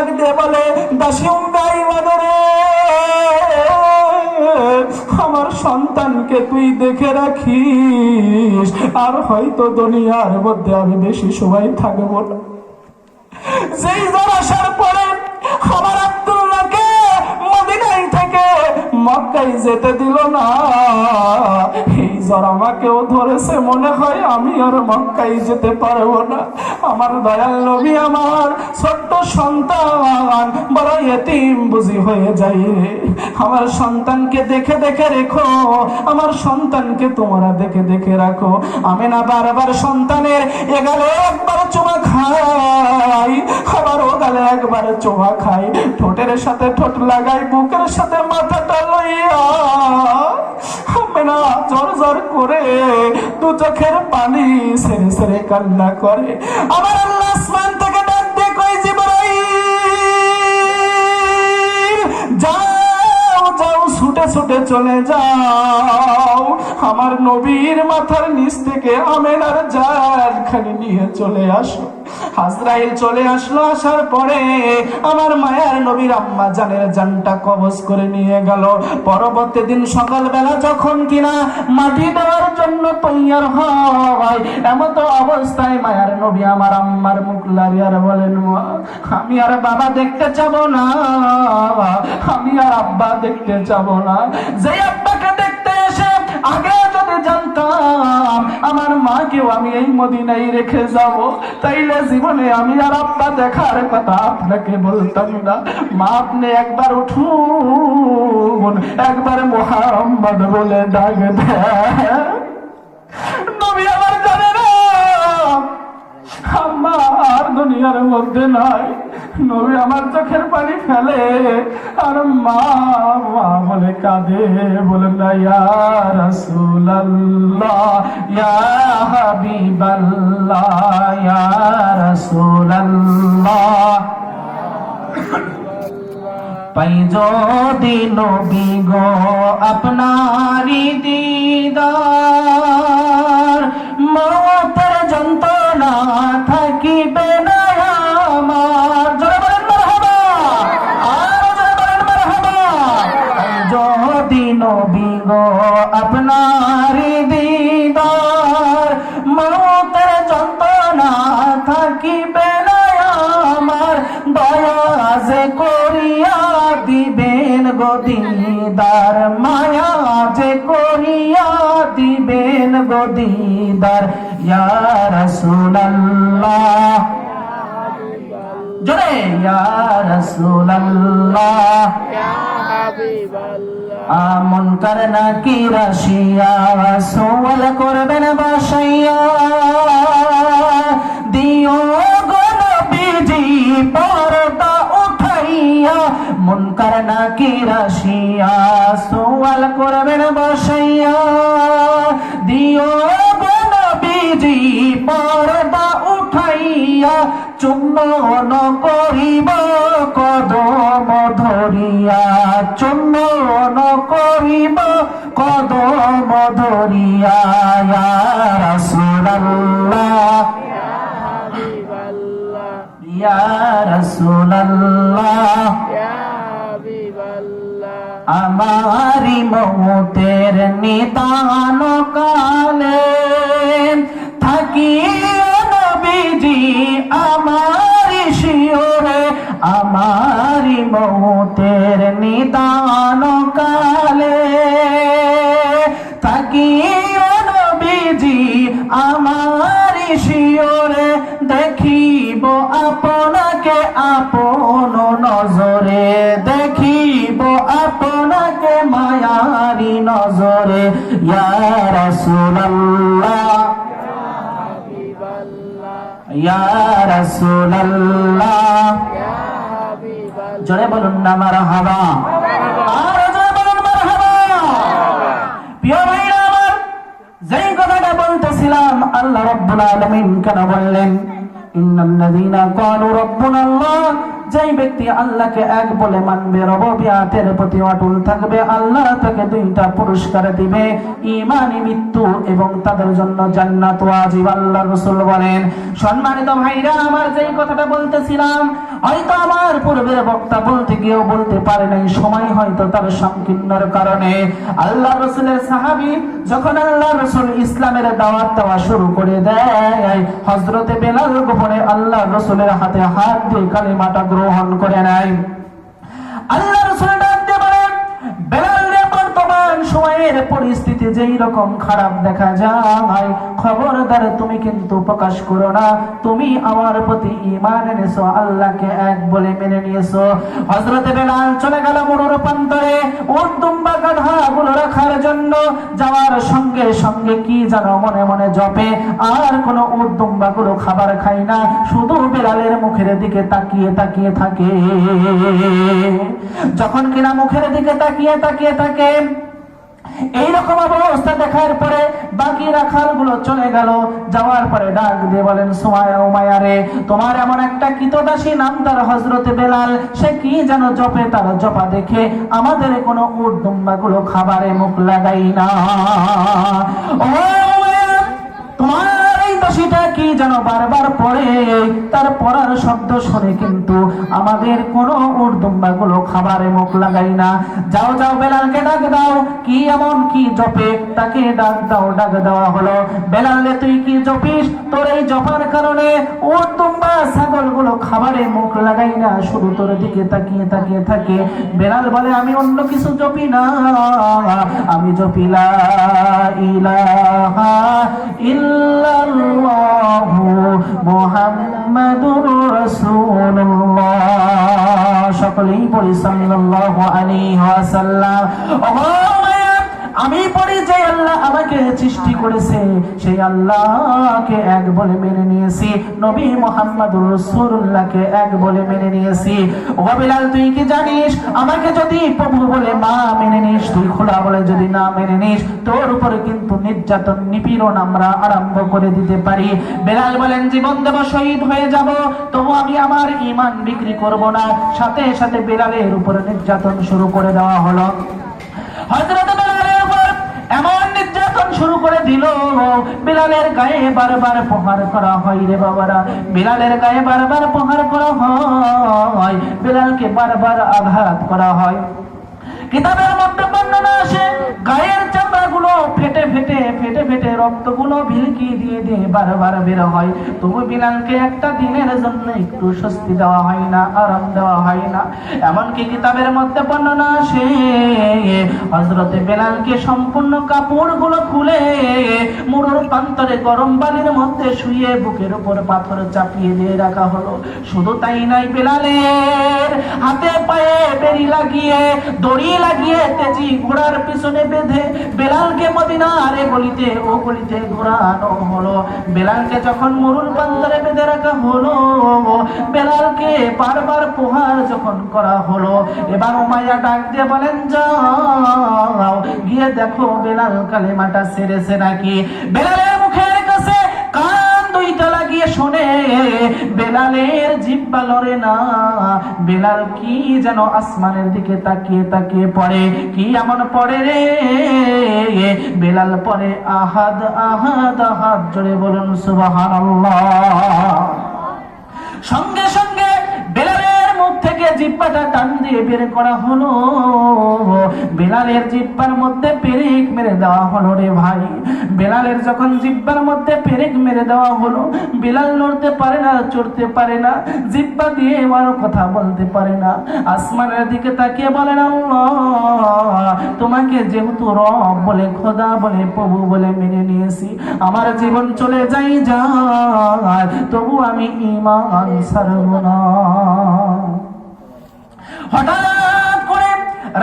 ডাক দিয়ে বলে, দাসী উম্মে আইমান রে, আমার সন্তানকে তুই দেখে রাখিস, আর হয়তো দুনিয়ার মধ্যে আমি বেশি সময় থাকবো না। যেই জ্বর আসার পরে আমার আব্দুল্লাহকে মদিনায় থেকে মক্কায় যেতে দিল না, এই জ্বর আমাকেও ধরেছে, মনে হয় আমি আর মক্কায় যেতে পারবো না। আমার দয়াল নবী আমার ছোট্ট সন্তান বড় এতিম বুঝি হয়ে যায় রে। আমার সন্তানকে দেখে দেখে রেখো, আমার সন্তানকে তোমরা দেখে দেখে রাখো। আমি না বারবার সন্তানের এগালে একবার চুমা খাই, আবার ও গালে একবার চোমা খাই, ঠোঁটের সাথে ঠোঁট লাগাই, বুকের সাথে মাথাটা লইয়া আমি না জোর জোর করে দু চোখের পানি ছেড়ে ছেড়ে কান্না করে। আমার আল্লাহ আসমান থেকে ডাক দিয়ে কই, জিবরাইল যাও যাও, ছুটে ছুটে চলে যাও, আমার নবীর মাথার নিচ থেকে আমেনার জানখানি নিয়ে চলে আসো। আজরাইল চলে আসলো, আসার পরে আমার মায়ার নবীর আম্মা জানের জানটা কবজ করে নিয়ে গেল। পরবর্তী দিন সকালবেলা যখন কিনা মাটি দেওয়ার জন্য তৈয়ার হয়, এমত অবস্থায় মায়ার নবী আমার আম্মার মুখ লাড়িয়ার বলেন, আমি আর বাবা দেখতে যাব না, আমি আর আব্বা দেখতে যাব না। যে আব্বাকে দেখতে এসে আগে যদি জানতাম আমার মাকেও আমি এই মদিনায় রেখে যাব, তাইলে জীবনে আমি আর আব্বা দেখার কথা আপনাকে বলতাম না। মা আপনি একবার উঠুন, একবার মুহাম্মদ বলে ডাক দেন। নবী আমার জানে না আম্মা আর দুনিয়ার মধ্যে নাই। নবী আমার চোখের পানি ফেলে আর মা মা বলে কাঁদে, বলে না ইয়া রাসূলুল্লাহ, ইয়া হাবিবাল্লাহ, ইয়া রাসূলুল্লাহ, পাই যদি নবী গো আপনারি দিদার, মওতের যন্ত্রণা থাকিবে না আমার। জোরে বলেন মারহাবা, আর জোরে বলেন মারহাবা। পাই যদি নবী গো আপনারি দিদার, মওতের যন্ত্রণা থাকিবে না আমার, দয়া যে করিয়া দিবেন গো দিদার, মায়া যে করিয়া দিবেন গো দিদার, ইয়া রাসূলুল্লাহ, জোরে ইয়া রাসূলুল্লাহ, ইয়া হাবিবাল্লাহ। মুনকার নাকির আসিয়া সওয়াল করবেন বাসাইয়া, দিও গো নবীজি পর্দা উঠাইয়া, মুনকার নাকির আসিয়া সওয়াল করবেন বাসাইয়া, দিও গো নবীজি পর্দা উঠাইয়া, চুম্বন করিব কদম ধরিয়া, চুম্বন করিব কদম ধরিয়া, ইয়া রাসূলুল্লাহ, ইয়া রাসূলুল্লাহ, আমারি মওতের নিদান কালে থাকিও নবীজি আমারি শিওরে, আমারি মওতের নিদান কালে থাকিও নবীজি আমারি শিওরে, দেখিব আপনাকে আপন নজরে, দেখিব আপনাকে মায়ারি নজরে, ইয়া রাসূলুল্লাহ, ইয়া রাসূলুল্লাহ, জোরে বলুন না মারহাবা, আর জোরে বলুন মারহাবা। প্রিয় ভাইরা আমার, যেই কথাটা বলতেছিলাম, আল্লাহ রাব্বুল আলামিন কেন বললেন ইন্নাল্লাযীনা ক্বালু রাব্বুনাল্লাহ, যেই ব্যক্তি আল্লাহকে এক বলে মানবে, রববিয়াতের প্রতি অটল থাকবে, আল্লাহ তাকে দুইটা পুরস্কার দিবে, ঈমানি মৃত্যু এবং তাদের জন্য জান্নাত ওয়াজিব। আল্লাহ রাসূল বলেন। সম্মানিত ভাইরা আমার, যেই কথাটা বলতেছিলাম হয়তো আমার পূর্বের বক্তা বলতে গিয়েও বলতে পারে নাই, সময় হয়তো তার সংকীর্ণর কারণে। আল্লাহ রাসূলের সাহাবী যখন আল্লাহ রাসূল ইসলামের দাওয়াত দেওয়া শুরু করে দেয়, হযরতে বেলাল গোপনে আল্লাহ রাসূলের হাতে হাত দিয়ে কালিমাটা গ্রহণ করে নেয়। আল্লাহ রাসূল ডাক দিয়ে বলেন, বেলাল রে, বর্তমান সময়ের পরিস্থিতি যেই রকম খারাপ দেখা যায়, খবরদার তুমি কিন্তু প্রকাশ করো না, তুমি আমার প্রতি ঈমান এনেছো, আল্লাহকে এক বলে মেনে নিয়েছো। হযরতে বেলাল চলে গেল মরুর প্রান্তরে উট দুম্বা গাধা গুলো রাখার জন্য। যাওয়ার সঙ্গে সঙ্গে কি যেন মনে মনে জপে, আর কোন উট দুম্বা গুলো খাবার খায় না, শুধু বেলালের মুখের দিকে তাকিয়ে তাকিয়ে থাকে। যখন কিনা মুখের দিকে তাকিয়ে তাকিয়ে থাকে, এইরকম অবস্থা দেখার পরে বাকি রাখাল গুলো চলে গেল। যাওয়ার পরে ডাক দিয়ে বলেন, সুমায়া, উমায়া রে, তোমার এমন একটা কৃতদাসী নাম তার হযরতে বেলাল, সে কি যেন জপে, তার জপা দেখে আমাদের কোনো উট দুম্বা গুলো খাবারে মুখ লাগাই না। ও উমায়া, তোমার এই দোষীটা কি যেন বারবার পড়ে, তার পড়ার শব্দ শুনে কিন্তু আমাদের কোনো উট দুম্বা গুলো খাবারে মুখ লাগাই না। যাও যাও, বেলালকে ডাক দাও, কি এমন কি জপে, তাকে ডাক দাও। ডাক দেওয়া হলো। বেলাল রে, তুই কি জপিস? তোর এই জপার কারণে উট দুম্বা ছাগল গুলো খাবারে মুখ লাগাই না, শুধু তোর দিকে তাকিয়ে তাকিয়ে থাকে। বেলাল বলে, আমি অন্য কিছু জপি না, আমি জপি লা ইলাহা ইল্লাল্লাহু মুহাম্মাদুর রাসূলুল্লাহ। সকলেই পড়ি সাল্লাল্লাহু আলাইহি ওয়াসাল্লাম। আমি পড়ি যে আল্লাহ আমাকে সৃষ্টি করেছে, সেই আল্লাহকে এক বলে মেনে নিয়েছি, নবী মুহাম্মদুর রাসূলুল্লাহকে এক বলে মেনে নিয়েছি। ও বেলাল, তুই কি জানিস, আমাকে যদি প্রভু বলে মা মেনে নিস, তুই খোলা বলে যদি না মেনে নিস, তোর উপরে কিন্তু নির্যাতন নিপীড়ন আমরা আরম্ভ করে দিতে পারি। বেলাল বলেন, জীবন দেব, শহীদ হয়ে যাব, তবু আমি আমার ঈমান বিক্রি করব না। সাথে সাথে বেলালের উপরে নির্যাতন শুরু করে দেওয়া হলো। হযরত বেলালের উপর এমন নির্যাতন শুরু করে দিল, বেলালের গায়ে বারবার প্রহার করা হয় রে বাবারা, বেলালের গায়ে বারবার প্রহার করা হয়, বেলালকে বারবার আঘাত করা হয়। কিতাবের মধ্যে বর্ণনা আসে, গায়ের চামড়াগুলো ফেটে ফেটে ফেটে ফেটে রক্তগুলো ভিলকি দিয়ে দিয়ে বারবার বের হয়, তবু বিলালকে একটা দিনের জন্য একটু স্বস্তি দেওয়া হয় না, আরাম দেওয়া হয় না। এমনকি কিতাবের মধ্যে বর্ণনা আসে, হযরতে বেলালকে সম্পূর্ণ কাপড়গুলো খুলে মুরুর প্রান্তরে গরম বালির মধ্যে শুয়ে বুকের উপর পাথর চাপিয়ে দিয়ে রাখা হলো। শুধু তাই নয়, বেলালের হাতে পায়ে বেড়ি লাগিয়ে, দড়ি লাগিয়ে তেজি ঘোড়ার পিছনে বেঁধে বেলালকে মদিনার গলিতে ও গলিতে ঘোরানো হলো। বেলালকে যখন মরুর প্রান্তরে বেঁধে রাখা হলো, বেলালকে বারবার প্রহার যখন করা হলো, এবার উমাইয়া ডাক দিয়ে বলেন, যাও গিয়ে দেখো বেলাল কালেমাটা ছেড়েছে নাকি। বেলালের মুখের কাছে কান দুইটা লাগিয়ে শোনে, বেলালের জিহ্বা লড়ে না। বেলাল কি যেন আসমানের দিকে তাকিয়ে তাকিয়ে পড়ে, কি এমন পড়ে রে, বেলাল পড়ে আহাদ আহাদ আহাদ, জোরে বলুন সুবহানাল্লাহ। সঙ্গে সঙ্গে বেলালের মুখ থেকে জিহ্বাটা টান দিয়ে বের করা হলো, বেলালের জিহ্বার মধ্যে পেরেক মেরে দেওয়া হলো রে ভাই। বেলালের যখন জিহ্বার মধ্যে পেরেক মেরে দেওয়া হলো, বেলাল নড়তে পারে না, চড়তে পারে না, জিহ্বা দিয়ে এবার কথা বলতে পারে না। আসমানের দিকে তাকিয়ে বলেন, আল্লাহ, তোমাকে যেহেতু রব বলে, খোদা বলে, প্রভু বলে মেনে নিয়েছি, আমার জীবন চলে যাই যায়, তবু আমি ঈমান ছাড়ব না। হঠাৎ করে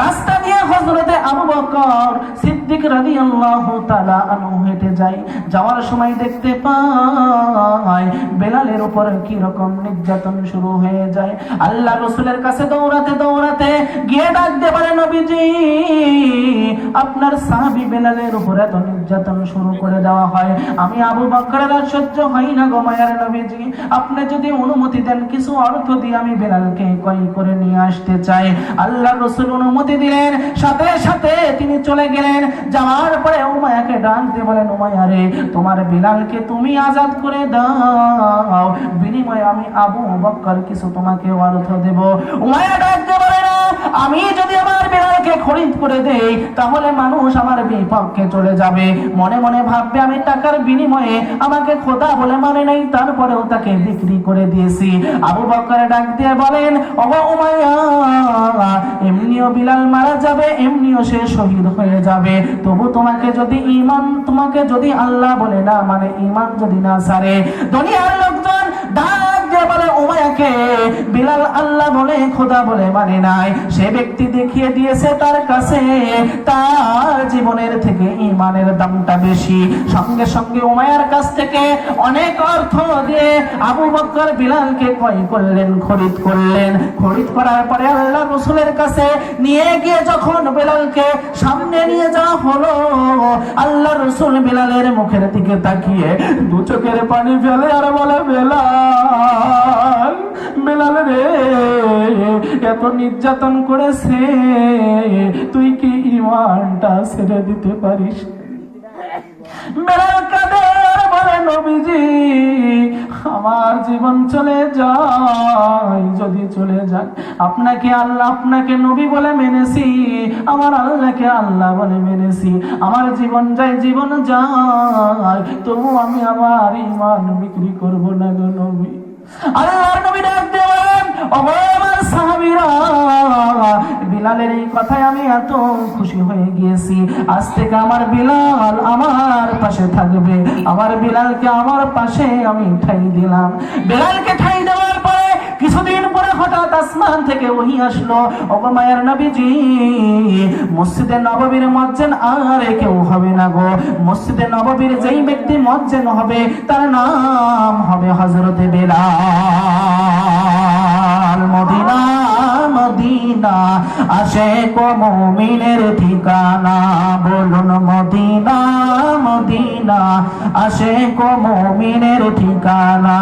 রাস্তা দিয়ে হযরতে আবু বকর সিদ্দিক সিদ্দিক রাদিয়াল্লাহু তাআলা আনহু হেঁটে যায়। যাওয়ার সময় দেখতে পায় বেলালের উপর কি রকম নির্যাতন শুরু হয়ে যায়। আল্লাহ রাসূলের কাছে দৌড়াতে দৌড়াতে গিয়ে ডাকতে পারে, নবীজি আপনার সাহাবী বেলালের উপর এত নির্যাতন শুরু করে দেওয়া হয়, আমি আবু বকরের আর সহ্য হয় না গো মায়ার নবীজি, আপনি যদি অনুমতি দেন কিছু অর্থ দিয়ে আমি বেলালকে ক্রয় করে নিয়ে আসতে চাই। আল্লাহ রাসূল অনুমতি দিলেন, সাথে সাথে তিনি চলে গেলেন। যাওয়ার পরে উমায়াকে ডাক দিয়ে বলেন, উমায়া রে, তোমার বেলালকে তুমি আজাদ করে দাও, বিনিময়ে আমি আবু বকর কিছু তোমাকে অর্থ দেব। উমায়া ডাক দিয়ে বলে, না, আমি যদি আমার বেলালকে খরিদ করে দেই তাহলে মানুষ আমার বিপক্ষে চলে যাবে, মনে মনে ভাববে আমি টাকার বিনিময়ে আমাকে খোদা বলে মানে নাই, তারপরেও তাকে বিক্রি করে দিয়েছি। আবু বকর ডাক দিয়ে বলেন, ওগো উমাইয়া, এমনিও বিলাল মারা যাবে, এমনিও সে শহীদ হয়ে যাবে, তবু তোমাকে যদি আল্লাহ বলে না মানে ঈমান যদি না ছাড়ে। দুনিয়ার লোকজন ডাক দিয়ে বলে, উমাইয়াকে বিলাল আল্লাহ বলে খোদা বলে মানে নাই, সে ব্যক্তি দেখিয়ে দিয়েছে তার কাছে তার জীবনের থেকে ঈমানের দামটা বেশি। সঙ্গে সঙ্গে উমাইয়ার কাছ থেকে অনেক অর্থ দিয়ে আবু বকর বিলালকে ক্রয় করলেন, খরিদ করলেন। খরিদ করার পরে আল্লাহ রাসূলের কাছে নিয়ে গিয়ে যখন বেলালকে সামনে নিয়ে যাওয়া হলো, আল্লাহ রাসূল বেলালের মুখের দিকে তাকিয়ে দু চোখের পানি ফেলে আর বলে, বেলাল, বেলাল রে, এত নির্যাতন করেছে, তুই কি ঈমানটা ছেড়ে দিতে পারিস? বেলাল কাঁদে আর বলে, নবীজি আমার জীবন চলে যায়, যদি চলে যায়, আপনাকে নবী বলে মেনেছি, আমার আল্লাহকে আল্লাহ বলে মেনেছি, আমার জীবন যায় তবু আমি আমার ঈমান বিক্রি করব না গো নবী। আল্লাহর নবী ডাক দিয়ে বলেন, ওগো আমার সাহাবীরা, বিলালের এই কথায় আমি এত খুশি হয়ে গিয়েছি, আজ থেকে আমার বিলাল আমার পাশে থাকবে, আমার বিলালকে আমার পাশে আমি ঠাই দিলাম। বিলালকে ঠাই দেওয়ার পরে কিছুদিন পরে হঠাৎ আসমান থেকে ওহী আসলো, ওগো মায়ের নবীজি, মসজিদে নববীর মুয়াজ্জিন আর কেউ হবে না গো, মসজিদে নববীর যেই ব্যক্তি মুয়াজ্জিন হবে তার নাম হবে হযরতে বেলাল। মদিনা মদিনা আশিক ও মুমিনের ঠিকানা, বলুন মদিনা মদিনা আশিক ও মুমিনের ঠিকানা।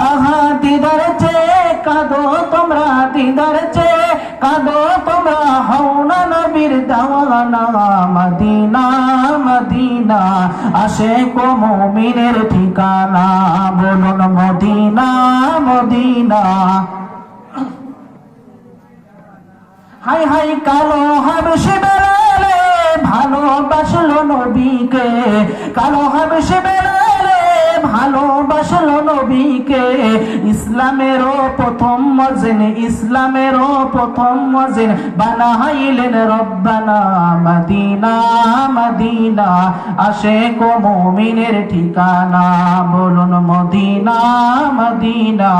আহা দিদার চেয়ে কাঁদো তোমরা, দিদার চেয়ে কাঁদো তোমরা, হও না নবীর দেওয়ানা। মদিনা মদিনা আশিক ও মুমিনের ঠিকানা, বলুন মদিনা মদিনা। হাই হাই কালো হাবশি বেলালে ভালোবাসলো নবীকে, কালো হাবশি বেলালে ভালোবাসলো নবীকে, ইসলামেরও প্রথম মুয়াজ্জিন বানাইলেন রব্বানা। মদিনা মদিনা আশিক ও মুমিনের ঠিকানা, বলুন মদিনা মদিনা।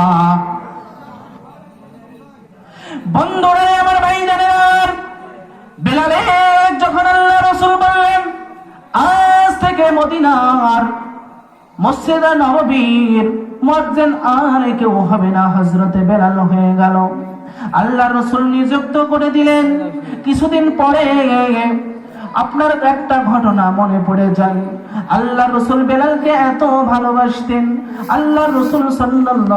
বন্ধুরা আমার ভাইজানেরা, বেলালের যখন আল্লাহ রাসূল বললেন আজ থেকে মদিনার মসজিদে নববীর মুয়াজ্জিন আর কেউ হবে না, হযরতে বেলাল হয়ে গেল। আল্লাহ রাসূল নিযুক্ত করে দিলেন। কিছুদিন পরে আপনার একটা ঘটনা মনে পড়ে যায়। আল্লাহ রাসূল বেলালকে এত ভালোবাসতেন, আল্লাহ রাসূল সাল্লাল্লাহু